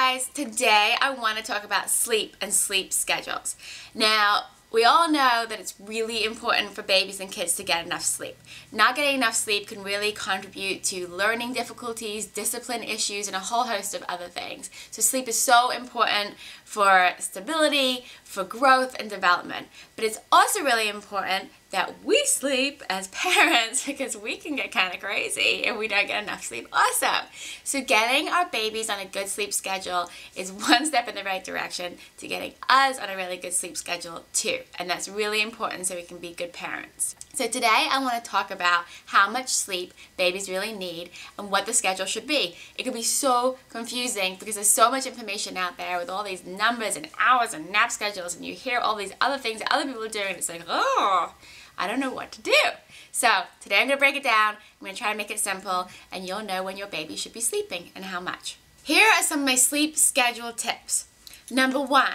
guys, today I want to talk about sleep and sleep schedules. Now, we all know that it's really important for babies and kids to get enough sleep. Not getting enough sleep can really contribute to learning difficulties, discipline issues, and a whole host of other things. So sleep is so important for stability, for growth and development. But it's also really important that we sleep as parents because we can get kind of crazy if we don't get enough sleep also. So getting our babies on a good sleep schedule is one step in the right direction to getting us on a really good sleep schedule too. And that's really important so we can be good parents. So today I want to talk about how much sleep babies really need and what the schedule should be. It can be so confusing because there's so much information out there with all these numbers and hours and nap schedules, and you hear all these other things that other people are doing and it's like, oh, I don't know what to do. So today I'm going to break it down. I'm going to try to make it simple and you'll know when your baby should be sleeping and how much. Here are some of my sleep schedule tips. Number 1.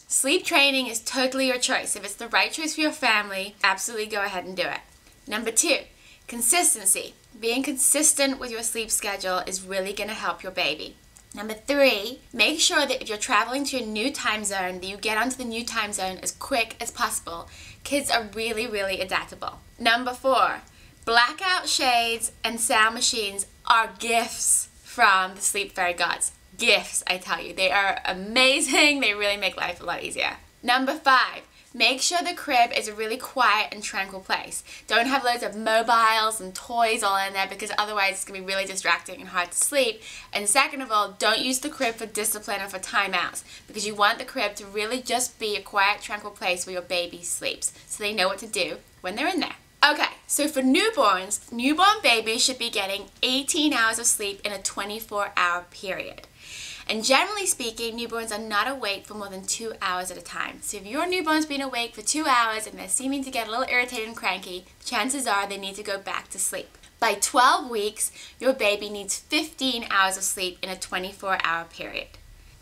Sleep training is totally your choice. If it's the right choice for your family, absolutely go ahead and do it. Number 2, consistency. Being consistent with your sleep schedule is really going to help your baby. Number 3, make sure that if you're traveling to a new time zone, that you get onto the new time zone as quick as possible. Kids are really, really adaptable. Number 4, blackout shades and sound machines are gifts from the sleep fairy gods. Gifts, I tell you. They are amazing. They really make life a lot easier. Number 5, make sure the crib is a really quiet and tranquil place. Don't have loads of mobiles and toys all in there because otherwise it's going to be really distracting and hard to sleep. And second of all, don't use the crib for discipline or for timeouts because you want the crib to really just be a quiet, tranquil place where your baby sleeps so they know what to do when they're in there. Okay, so for newborns, newborn babies should be getting 18 hours of sleep in a 24-hour period. And generally speaking, newborns are not awake for more than 2 hours at a time. So if your newborn's been awake for 2 hours and they're seeming to get a little irritated and cranky, chances are they need to go back to sleep. By 12 weeks, your baby needs 15 hours of sleep in a 24-hour period.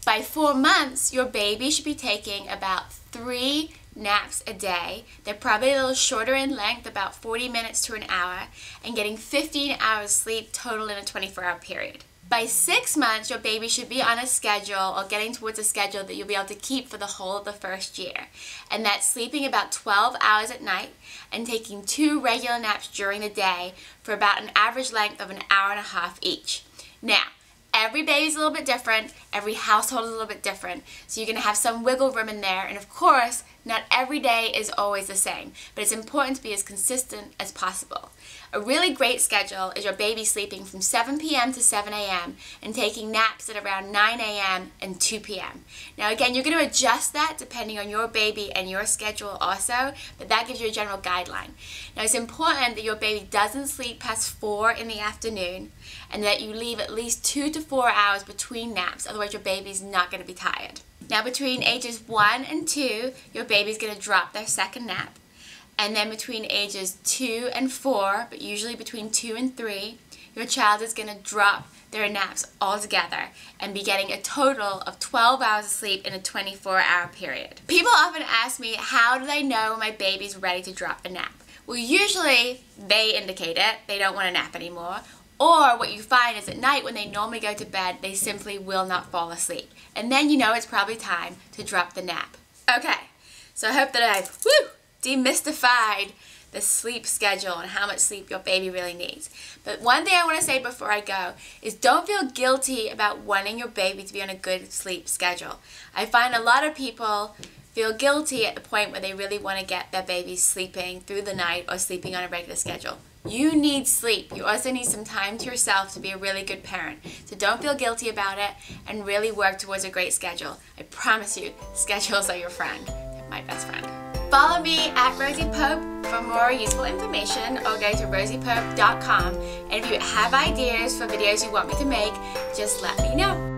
By 4 months, your baby should be taking about 3 naps a day. They're probably a little shorter in length, about 40 minutes to an hour, and getting 15 hours sleep total in a 24-hour period. By 6 months, your baby should be on a schedule or getting towards a schedule that you'll be able to keep for the whole of the first year. And that's sleeping about 12 hours at night and taking 2 regular naps during the day for about an average length of an hour and a half each. Now, every baby's a little bit different, every household is a little bit different, so you're going to have some wiggle room in there, and of course, not every day is always the same, but it's important to be as consistent as possible. A really great schedule is your baby sleeping from 7 p.m. to 7 a.m. and taking naps at around 9 a.m. and 2 p.m. Now again, you're going to adjust that depending on your baby and your schedule also, but that gives you a general guideline. Now it's important that your baby doesn't sleep past 4 in the afternoon and that you leave at least 2 to 4 hours between naps, otherwise your baby's not going to be tired. Now between ages 1 and 2, your baby's going to drop their second nap. And then between ages 2 and 4, but usually between 2 and 3, your child is going to drop their naps altogether and be getting a total of 12 hours of sleep in a 24-hour period. People often ask me, how do I know when my baby's ready to drop a nap? Well, usually they indicate it. They don't want to nap anymore. Or what you find is at night when they normally go to bed, they simply will not fall asleep. And then you know it's probably time to drop the nap. Okay, so I hope that I've demystified the sleep schedule and how much sleep your baby really needs. But one thing I want to say before I go is don't feel guilty about wanting your baby to be on a good sleep schedule. I find a lot of people feel guilty at the point where they really want to get their baby sleeping through the night or sleeping on a regular schedule. You need sleep. You also need some time to yourself to be a really good parent. So don't feel guilty about it and really work towards a great schedule. I promise you, schedules are your friend. They're my best friend. Follow me at Rosie Pope for more useful information or go to rosiepope.com. And if you have ideas for videos you want me to make, just let me know.